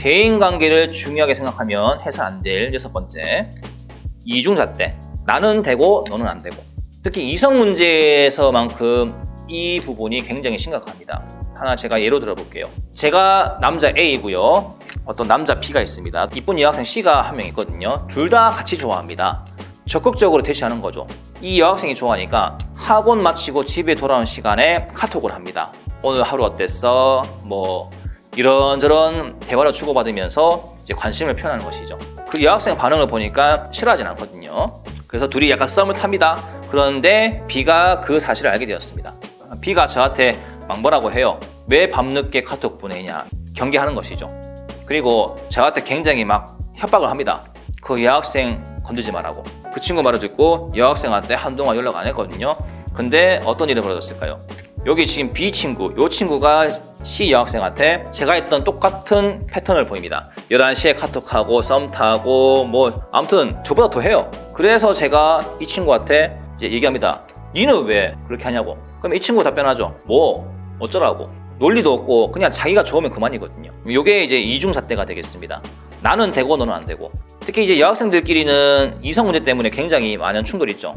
대인관계를 중요하게 생각하면 해서 안 될 6번째, 이중잣대. 나는 되고 너는 안 되고. 특히 이성 문제에서만큼 이 부분이 굉장히 심각합니다. 하나 제가 예로 들어볼게요. 제가 남자 A이고요. 어떤 남자 B가 있습니다. 이쁜 여학생 C가 한 명 있거든요. 둘 다 같이 좋아합니다. 적극적으로 대시하는 거죠. 이 여학생이 좋아하니까 학원 마치고 집에 돌아온 시간에 카톡을 합니다. 오늘 하루 어땠어? 뭐 이런저런 대화를 주고받으면서 이제 관심을 표현하는 것이죠. 그 여학생 반응을 보니까 싫어하진 않거든요. 그래서 둘이 약간 썸을 탑니다. 그런데 B가 그 사실을 알게 되었습니다. B가 저한테 막 뭐라고 해요. 왜 밤늦게 카톡 보내냐. 경계하는 것이죠. 그리고 저한테 굉장히 막 협박을 합니다. 그 여학생 건들지 말라고. 그 친구 말을 듣고 여학생한테 한동안 연락 안 했거든요. 근데 어떤 일이 벌어졌을까요? 여기 지금 B 친구, 이 친구가 C 여학생한테 제가 했던 똑같은 패턴을 보입니다. 11시에 카톡하고 썸 타고 뭐 아무튼 저보다 더 해요. 그래서 제가 이 친구한테 이제 얘기합니다. 니는 왜 그렇게 하냐고. 그럼 이 친구 답변하죠. 뭐 어쩌라고. 논리도 없고 그냥 자기가 좋으면 그만이거든요. 이게 이제 이중잣대가 되겠습니다. 나는 되고 너는 안 되고. 특히 이제 여학생들끼리는 이성 문제 때문에 굉장히 많은 충돌이 있죠.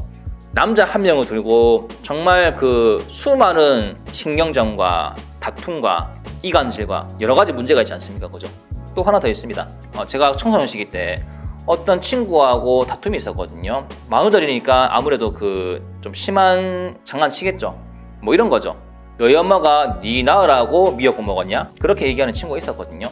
남자 한 명을 들고 정말 그 수많은 신경전과 다툼과 이간질과 여러 가지 문제가 있지 않습니까? 그죠? 또 하나 더 있습니다. 제가 청소년 시기 때 어떤 친구하고 다툼이 있었거든요. 마흔들이니까 아무래도 그 좀 심한 장난치겠죠. 뭐 이런 거죠. 너희 엄마가 네 낳으라고 미역국 먹었냐? 그렇게 얘기하는 친구가 있었거든요.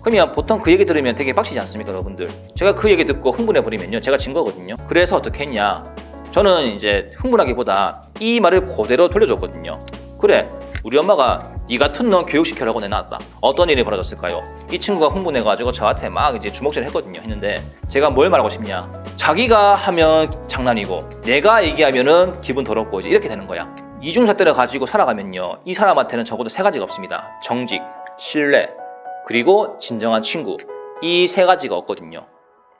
그러면 보통 그 얘기 들으면 되게 빡치지 않습니까, 여러분들? 제가 그 얘기 듣고 흥분해버리면요, 제가 진 거거든요. 그래서 어떻게 했냐? 저는 이제 흥분하기보다 이 말을 그대로 돌려줬거든요. 그래, 우리 엄마가 네 같은 놈 교육시켜라고 내놨다. 어떤 일이 벌어졌을까요? 이 친구가 흥분해가지고 저한테 막 이제 주먹질 했거든요. 했는데 제가 뭘 말하고 싶냐? 자기가 하면 장난이고 내가 얘기하면은 기분 더럽고 이제 이렇게 되는 거야. 이중잣대를 가지고 살아가면요, 이 사람한테는 적어도 3가지가 없습니다. 정직, 신뢰, 그리고 진정한 친구. 이 3가지가 없거든요.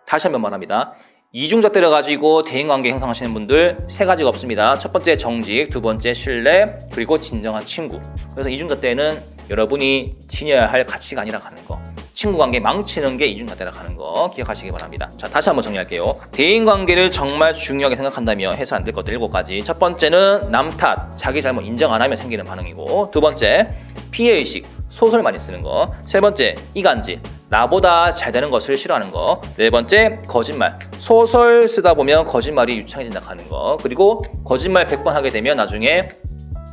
다시 한번 말합니다. 이중잣대를 가지고 대인관계 형성하시는 분들 3가지가 없습니다. 첫 번째 정직, 두 번째 신뢰, 그리고 진정한 친구. 그래서 이중잣대는 여러분이 지녀야 할 가치가 아니라 가는 거. 친구관계 망치는 게 이중잣대라 가는 거 기억하시기 바랍니다. 자, 다시 한번 정리할게요. 대인관계를 정말 중요하게 생각한다면 해서 안 될 것들 7가지. 첫 번째는 남 탓, 자기 잘못 인정 안 하면 생기는 반응이고, 두 번째 피해의식, 소설 많이 쓰는 거. 세 번째 이간질, 나보다 잘 되는 것을 싫어하는 거. 네 번째 거짓말, 소설 쓰다 보면 거짓말이 유창해진다 하는 거. 그리고 거짓말 100번 하게 되면 나중에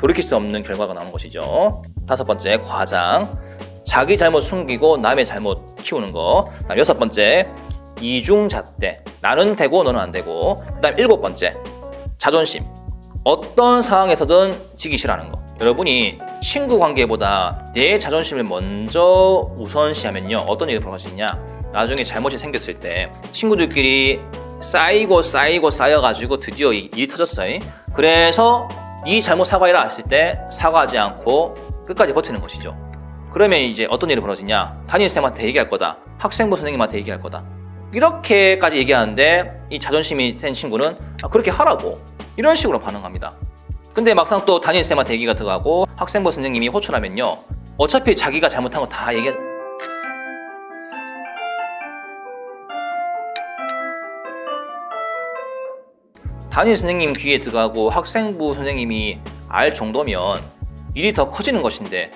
돌이킬 수 없는 결과가 나오는 것이죠. 다섯 번째 과장, 자기 잘못 숨기고 남의 잘못 키우는 거. 그다음 6번째 이중잣대, 나는 되고 너는 안 되고. 그다음 7번째 자존심, 어떤 상황에서든 지기 싫어하는 거. 여러분이 친구 관계보다 내 자존심을 먼저 우선시하면요, 어떤 일이 벌어지냐? 나중에 잘못이 생겼을 때 친구들끼리 쌓여가지고 드디어 일이 터졌어요. 그래서 네 잘못 사과해라 했을 때 사과하지 않고 끝까지 버티는 것이죠. 그러면 이제 어떤 일이 벌어지냐? 담임선생님한테 얘기할 거다. 학생부 선생님한테 얘기할 거다. 이렇게까지 얘기하는데 이 자존심이 센 친구는 그렇게 하라고, 이런 식으로 반응합니다. 근데 막상 또 담임선생님한테 얘기가 들어가고 학생부 선생님이 호출하면요, 어차피 자기가 잘못한 거 다 담임 선생님 귀에 들어가고 학생부 선생님이 알 정도면 일이 더 커지는 것인데,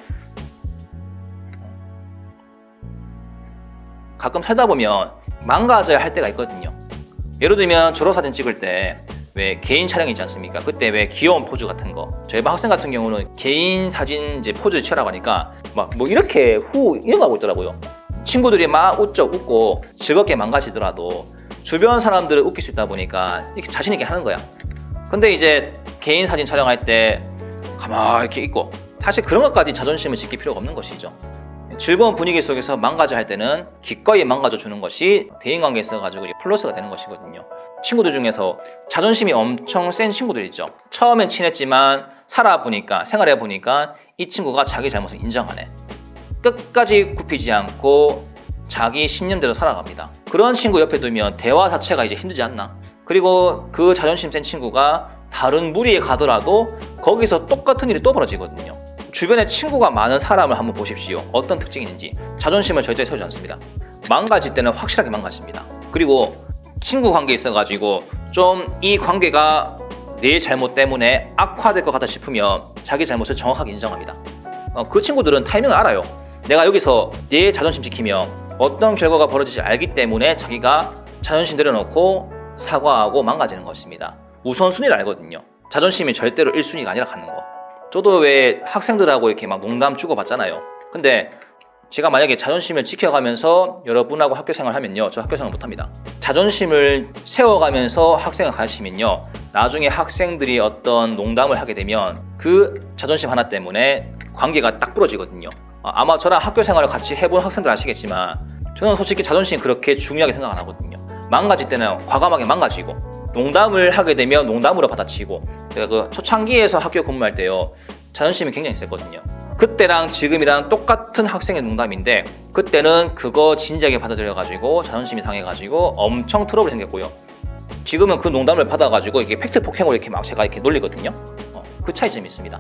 가끔 살다 보면 망가져야 할 때가 있거든요. 예를 들면 졸업사진 찍을 때 왜 개인 촬영 있지 않습니까? 그때 왜 귀여운 포즈 같은 거, 저희 반 학생 같은 경우는 개인 사진 이제 포즈 취하라고 하니까 막 뭐 이렇게 이런 거 하고 있더라고요. 친구들이 막 웃고 즐겁게 망가지더라도 주변 사람들을 웃길 수 있다 보니까 이렇게 자신 있게 하는 거야. 근데 이제 개인 사진 촬영할 때 가만히 이렇게 있고, 사실 그런 것까지 자존심을 지킬 필요가 없는 것이죠. 즐거운 분위기 속에서 망가져 할 때는 기꺼이 망가져 주는 것이 대인관계에 있어가지고 플러스가 되는 것이거든요. 친구들 중에서 자존심이 엄청 센 친구들 있죠. 처음엔 친했지만 살아보니까, 생활해보니까 이 친구가 자기 잘못을 인정하네. 끝까지 굽히지 않고 자기 신념대로 살아갑니다. 그런 친구 옆에 두면 대화 자체가 이제 힘들지 않나? 그리고 그 자존심 센 친구가 다른 무리에 가더라도 거기서 똑같은 일이 또 벌어지거든요. 주변에 친구가 많은 사람을 한번 보십시오. 어떤 특징이 있는지. 자존심을 절대 세우지 않습니다. 망가질 때는 확실하게 망가집니다. 그리고 친구 관계에 있어가지고 좀 이 관계가 내 잘못 때문에 악화될 것 같다 싶으면 자기 잘못을 정확하게 인정합니다. 그 친구들은 타이밍을 알아요. 내가 여기서 내 자존심 지키면 어떤 결과가 벌어질지 알기 때문에 자기가 자존심 내려놓고 사과하고 망가지는 것입니다. 우선순위를 알거든요. 자존심이 절대로 1순위가 아니라 가는 거. 저도 왜 학생들하고 이렇게 막 농담 주고받잖아요. 근데 제가 만약에 자존심을 지켜가면서 여러분하고 학교 생활을 하면요, 저 학교 생활 못합니다. 자존심을 세워가면서 학생을 가르치면요, 나중에 학생들이 어떤 농담을 하게 되면 그 자존심 하나 때문에 관계가 딱 부러지거든요. 아마 저랑 학교 생활을 같이 해본 학생들 아시겠지만 저는 솔직히 자존심 그렇게 중요하게 생각 안 하거든요. 망가질 때는 과감하게 망가지고, 농담을 하게 되면 농담으로 받아치고. 제가 그 초창기에서 학교 근무할 때요, 자존심이 굉장히 셌거든요. 그때랑 지금이랑 똑같은 학생의 농담인데 그때는 그거 진지하게 받아들여가지고 자존심이 상해가지고 엄청 트러블이 생겼고요. 지금은 그 농담을 받아가지고 이게 팩트 폭행으로 이렇게 막 제가 이렇게 놀리거든요. 그 차이점이 있습니다.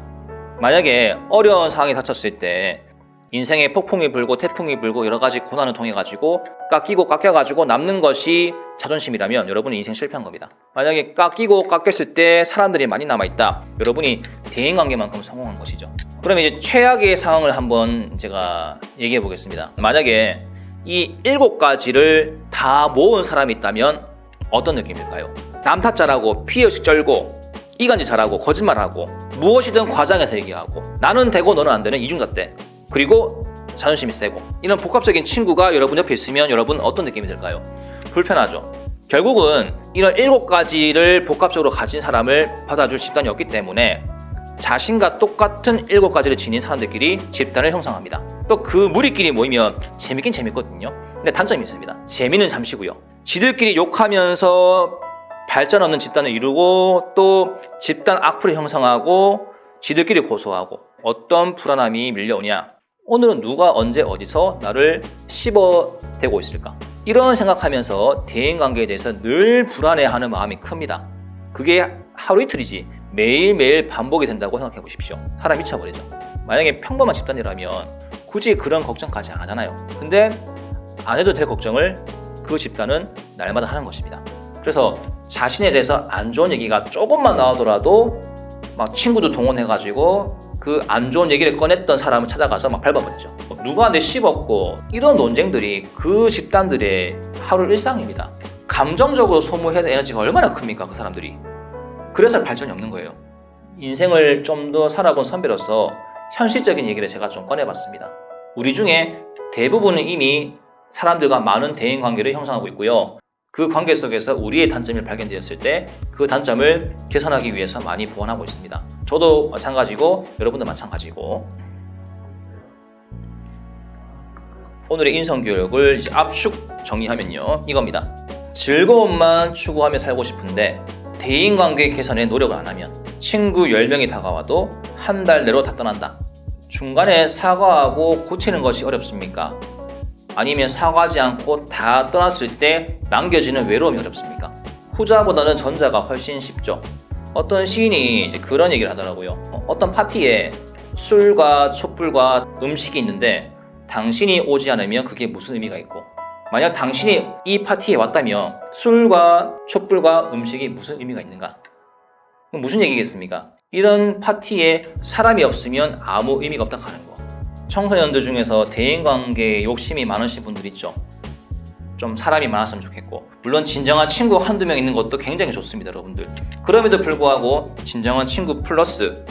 만약에 어려운 상황에 닥쳤을 때 인생에 폭풍이 불고 태풍이 불고 여러 가지 고난을 통해 가지고 깎이고 깎여가지고 남는 것이 자존심이라면 여러분은 인생 실패한 겁니다. 만약에 깎이고 깎였을 때 사람들이 많이 남아있다, 여러분이 대인관계만큼 성공한 것이죠. 그럼 이제 최악의 상황을 한번 제가 얘기해 보겠습니다. 만약에 이 7가지를 다 모은 사람이 있다면 어떤 느낌일까요? 남 탓잘하고 피의식 쩔고 이간질 잘하고 거짓말하고 무엇이든 과장해서 얘기하고 나는 되고 너는 안 되는 이중잣대, 그리고 자존심이 세고, 이런 복합적인 친구가 여러분 옆에 있으면 여러분 어떤 느낌이 들까요? 불편하죠. 결국은 이런 7가지를 복합적으로 가진 사람을 받아줄 집단이 없기 때문에 자신과 똑같은 7가지를 지닌 사람들끼리 집단을 형성합니다. 또 그 무리끼리 모이면 재밌긴 재밌거든요. 근데 단점이 있습니다. 재미는 잠시고요. 지들끼리 욕하면서 발전 없는 집단을 이루고 또 집단 악플을 형성하고 지들끼리 고소하고, 어떤 불안함이 밀려오냐? 오늘은 누가 언제 어디서 나를 씹어대고 있을까? 이런 생각하면서 대인관계에 대해서 늘 불안해하는 마음이 큽니다. 그게 하루 이틀이지 매일매일 반복이 된다고 생각해 보십시오. 사람 미쳐버리죠. 만약에 평범한 집단이라면 굳이 그런 걱정까지 안 하잖아요. 근데 안 해도 될 걱정을 그 집단은 날마다 하는 것입니다. 그래서 자신에 대해서 안 좋은 얘기가 조금만 나오더라도 막 친구도 동원해가지고 그 안 좋은 얘기를 꺼냈던 사람을 찾아가서 막 밟아버리죠. 누가 내 씹었고, 이런 논쟁들이 그 집단들의 하루 일상입니다. 감정적으로 소모해야 될 에너지가 얼마나 큽니까, 그 사람들이. 그래서 발전이 없는 거예요. 인생을 좀 더 살아본 선배로서 현실적인 얘기를 제가 좀 꺼내봤습니다. 우리 중에 대부분은 이미 사람들과 많은 대인관계를 형성하고 있고요. 그 관계 속에서 우리의 단점이 발견되었을 때 그 단점을 개선하기 위해서 많이 보완하고 있습니다. 저도 마찬가지고 여러분도 마찬가지고. 오늘의 인성교육을 이제 압축 정리하면요, 이겁니다. 즐거움만 추구하며 살고 싶은데 대인관계 개선에 노력을 안 하면 친구 10명이 다가와도 한 달 내로 다 떠난다. 중간에 사과하고 고치는 것이 어렵습니까? 아니면 사과하지 않고 다 떠났을 때 남겨지는 외로움이 어렵습니까? 후자보다는 전자가 훨씬 쉽죠. 어떤 시인이 이제 그런 얘기를 하더라고요. 어떤 파티에 술과 촛불과 음식이 있는데 당신이 오지 않으면 그게 무슨 의미가 있고, 만약 당신이 이 파티에 왔다면 술과 촛불과 음식이 무슨 의미가 있는가? 무슨 얘기겠습니까? 이런 파티에 사람이 없으면 아무 의미가 없다 하는 거. 청소년들 중에서 대인관계에 욕심이 많으신 분들 있죠. 좀 사람이 많았으면 좋겠고, 물론 진정한 친구 한두 명 있는 것도 굉장히 좋습니다, 여러분들. 그럼에도 불구하고 진정한 친구 플러스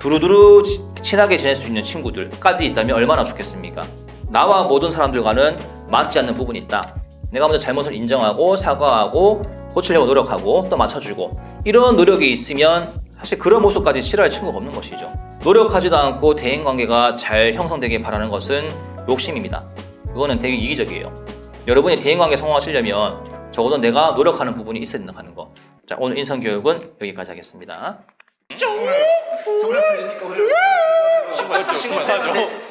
두루두루 친하게 지낼 수 있는 친구들까지 있다면 얼마나 좋겠습니까? 나와 모든 사람들과는 맞지 않는 부분이 있다. 내가 먼저 잘못을 인정하고 사과하고 고치려고 노력하고 또 맞춰주고, 이런 노력이 있으면 사실 그런 모습까지 싫어할 친구가 없는 것이죠. 노력하지도 않고 대인관계가 잘 형성되길 바라는 것은 욕심입니다. 그거는 되게 이기적이에요. 여러분이 대인관계 성공하시려면 적어도 내가 노력하는 부분이 있어야 된다는 거. 자, 오늘 인성교육은 여기까지 하겠습니다. 정말 풀리니까 오늘 친구하죠.